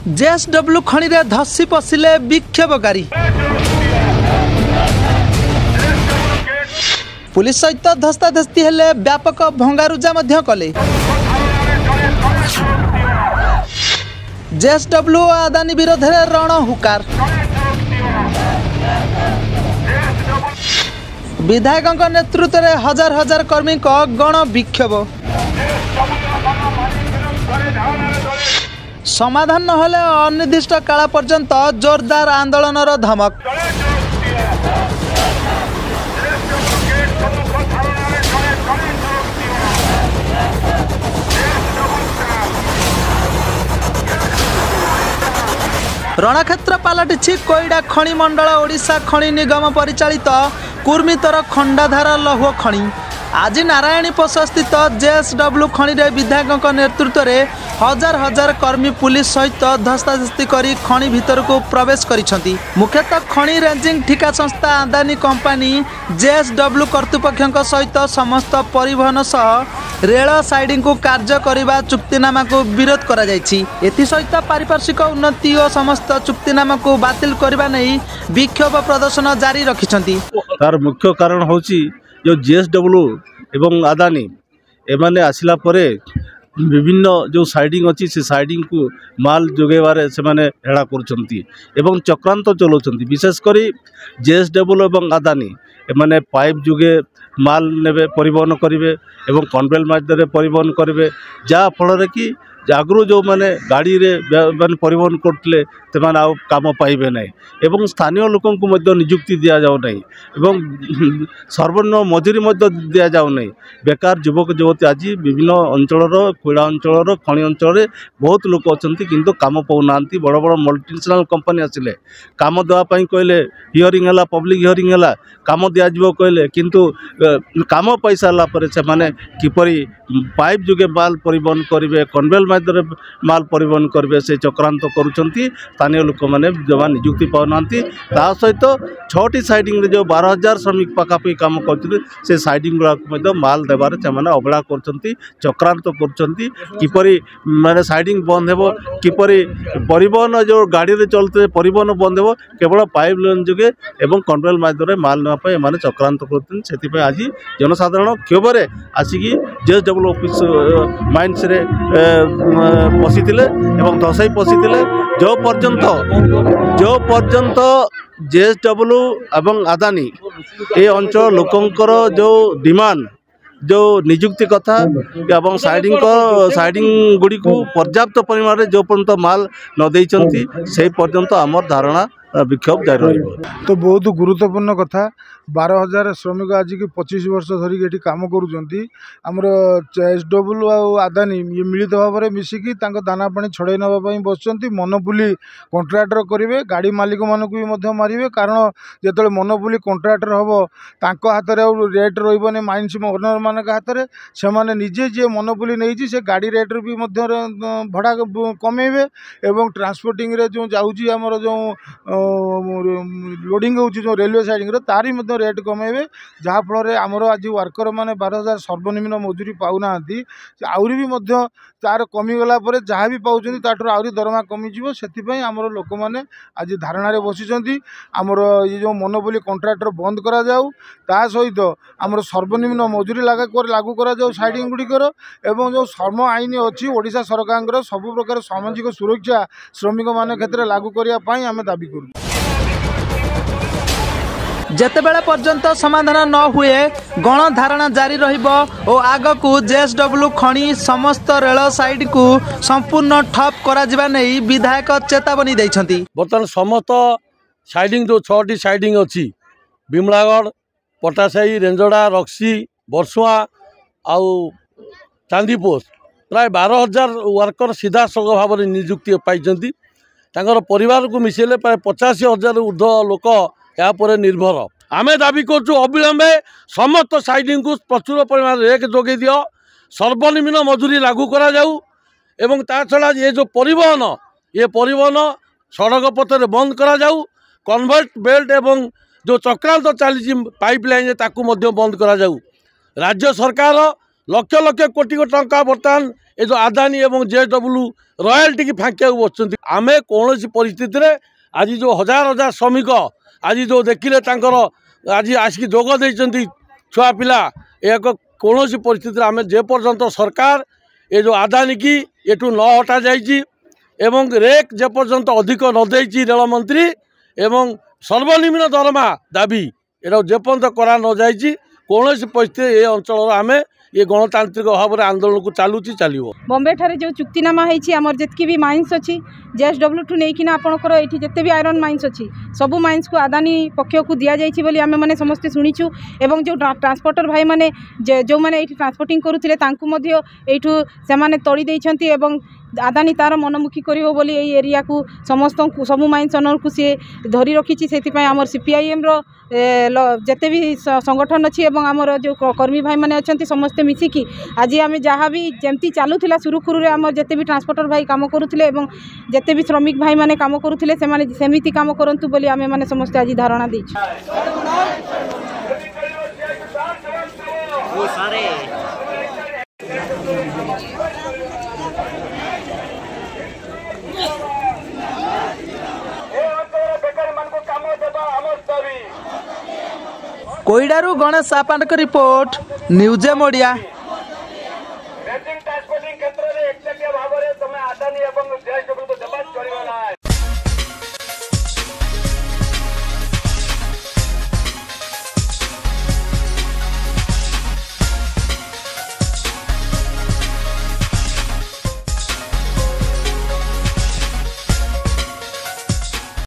JSW खनि रे धसी पशिले विक्षोभकारी police सहित धस्ताधस्ती हेले व्यापक भंगारुजा मध्य कले। जेएसडब्ल्यू आदानी विरोध में रण हुकार विधायकों नेतृत्व में हजार हजार कर्मी गण विक्षोभ समाधान नहले अनिर्दिष्ट काल पर्यंत जोरदार आंदोलन धमक। रणक्षेत्र पलटि कोईडा खनि मंडल ओडिशा खनि निगम परिचालित कुर्मितर खंडाधार लौह खनि आज नारायणी पोष स्थित जेएसडब्ल्यू खनि रे विधायकों नेतृत्व में हजार हजार कर्मी पुलिस सहित धस्ताधस्ती करी खनि भीतर को प्रवेश करिसेंती। मुख्यतः खनि रेंजिंग ठिका संस्था आदानी कंपनी जेएसडब्ल्यू कर्तृपक्षों सहित समस्त परिवहन सह रेल साइडिंग को कार्य करने चुक्तिनामा को विरोध करा जायछि। एथि सहित पारिपार्श्विक उन्नति और समस्त चुक्तिनामा को बातिल करबा नहीं विक्षोभ प्रदर्शन जारी रखिछंती। तार मुख्य कारण होची जो जेएसडब्ल्यू एवं आदानी एमाने आसिला परे विभिन्न जो साइडिंग अच्छी से साइडिंग को माल जोगेबारे से माने हेड़ा करुछंती एवं चक्रांत चलाउछंती। विशेषकर जेएसडब्ल्यू एवं आदानी एमाने पाइप जोगे माल नेबे परिवहन करेंगे एवं कन्वेयर माध्यम परिवहन करेंगे जहाँ फल कि आगु जो मैंने गाड़ी रे माने परिवहन करते काम पाइबे ना एवं स्थानीय लोकों को मध्य नियुक्ति दि जाऊ ना एवं सर्वनिम्न मजूरी दि जाऊ ना। बेकार युवक युवती आज विभिन्न अंचल कोईडा अंचल खनि अंचल बहुत लोक अच्छा किंतु काम पाऊना बड़ बड़ मल्टीनेशनल कंपनी आसिले काम देवाई कहले हियरिंग है पब्लिक हियरिंग है काम दिज्व कहले किंतु काम पाई सारापर से किपरि पाइप जोगे माल परिवहन करेंगे कन्वेयर माध्यम माल परिवहन करेंगे से चक्रांत करुँच स्थानीय लोक मैंने जमा नियुक्ति पाऊना सहित 6टी साइडिंग जो 12,000 श्रमिक पाखापाखि काम करते से साइडिंग गुड़ा माल देवार से अवहेला कर चक्रांत करपरि माने साइडिंग बंद हो किपरि परिवहन जो गाड़ी रे चलते परिवहन बंद हो केवल पाइप लाइन जोगे एवं कन्वेयर माध्यम माल नापे चक्रांत कर आज जनसाधारण क्षोभे आसिकी जेएसडब्ल्यू ऑफिस माइंस रे पशि धसाई पशि जो पर्यंत जेएसडब्ल्यू एवं आदानी ए अंचल लोकंकर जो डिमांड जो नियुक्ति कथा एवं साइडिंग गुड़ी को पर्याप्त परिमाण में जो पर्यंत माल न देइचंती से पर्यंत आमर धारणा विक्षोभ जारी रही। तो बहुत गुरुत्वपूर्ण कथा 12,000 श्रमिक आज की 25 वर्ष धरिकी ये काम करमर जेएसडब्ल्यू आदानी ये मिलित भाव में मिसिकी दाना पानी छड़ाई नापी बस मनोपुली कंट्राक्टर करेंगे गाड़ी मालिक मानक भी मारे कारण जो मनोपुली कंट्राक्टर हम तांको हाथ में रेट रही माइंस ओनर मान हाथ में से निजे जी मनोपुली नहीं से गाड़ी रेट भी भड़ा कमेबे एवं ट्रांसपोर्टिंग रे जो जाऊँगी आमर जो लोडिंग हो रेलवे साइडिंग तारी रेट कमेबे जहाँफल आमर आज वर्कर मैंने 12,000 सर्वनिम्न मजूरी पाऊना आहरी भी तार कमीगला जहाँ भी पाँच आहरी दरमा कमिज से आमर लोक मैंने आज धारणा बसी आमर ये जो मनोपोली कंट्राक्टर बंद करा जाऊ ता सहित आमर सर्वनिम्न मजूरी लागू करा जाऊ साइडिंग गुड़िकर एवं जो श्रम आईन अच्छी ओडिशा सरकार सबु प्रकार सामाजिक सुरक्षा श्रमिक मान क्षेत्र लागू करने आम दाबी करूँ। जेतेबेले पर्यंत समाधान न हुए गण धारणा जारी रहिबो और आगकू जेएसडब्ल्यू खनि समस्त रेल साइड को संपूर्ण ठप करा जिबा नै विधायक चेतावनी दैछंती। बर्तमान समस्त साइडिंग जो 6टी साइडिंग अच्छी बिमलागढ़ पटासाही रेंजड़ा रक्सी बरसुआ आउ चांदीपोष प्राय 12,000 वर्कर सीधा सड़क भाव में नियुक्ति पाई परिवार को मिसेले प्राय 85,000 ऊर्ध लोक यापर निर्भर आमे दाबी करूँ अविलंबे समस्त साइडिंग को प्रचुर परिमाण रेक जोगे दियो सर्वनिम्न मजूरी लागू करा जाऊ एवं ता छड़ा ये जो परिवहन सड़क पथ बंद करा जाऊ कन्वर्ट बेल्ट एवं जो चक्रांत चली पाइप लाइन ताकू बंद करा जाऊ। राज्य सरकार लक्ष लक्ष कोटी टंका बर्तमान ये जो आदानी एवं जेएसडब्ल्यू रॉयल्टी की फांकिया बसुँच आम कौन परिस्थिति रे आज जो हजार हजार श्रमिक आज जो देखिले आज आसिक जोग देती छुआ पिला एक कौन परिस्थिति आम जेपर्यंत सरकार ये जो आदानी की एठू न हटा जाइए एवं रेक जेपर्यंत अधिक न देती रेल मंत्री एवं सर्वनिम्न दरमा दाबी ये जेपर्यंत करा न जाइए कौन परिस्थिति ये अंचल आम ये गणतांत्रिक भाव में आंदोलन को चलुची चलो बॉम्बे ठारे जो चुक्तिनामा होती आमर जितकी भी माइन्स अच्छी जेएसडब्ल्यू ठू नहीं आपंकर ये जिते भी आयरन माइन्स अच्छी सबू माइन्स को आदानी पक्ष को दि जाइए आम मैंने समस्ते शुणीचु एवं जो ट्रांसपोर्टर भाई मैंने जो मैंने ये ट्रांसपोर्टिंग करुले यू से तोड़ी देती आदानी तार मनमुखी करिवो बोली ए एरिया को समस्त सबू माइन्स ओनर को सी धरी रखी से आमर सीपीआईएम रो जिते भी संगठन अच्छी आमर जो कर्मी भाई मैंने अच्छा समस्ते मिसिकी आज आम जहाँ भी जमती चलूला सुरुखुरु आम जिते भी ट्रांसपोर्टर भाई काम करुले जिते भी श्रमिक भाई मैंने काम करुले सेमिति काम करंतु बोली आमे माने समस्ते आज धारणा देछि। कोईडारू गणेश सापांड का रिपोर्ट न्यूज मोडिया। ट्रांसपोर्टिंग क्षेत्र में एकचटिया भाव में तुम आदानी और जेएसडब्ल्यू को जबरदस्त चढ़ा।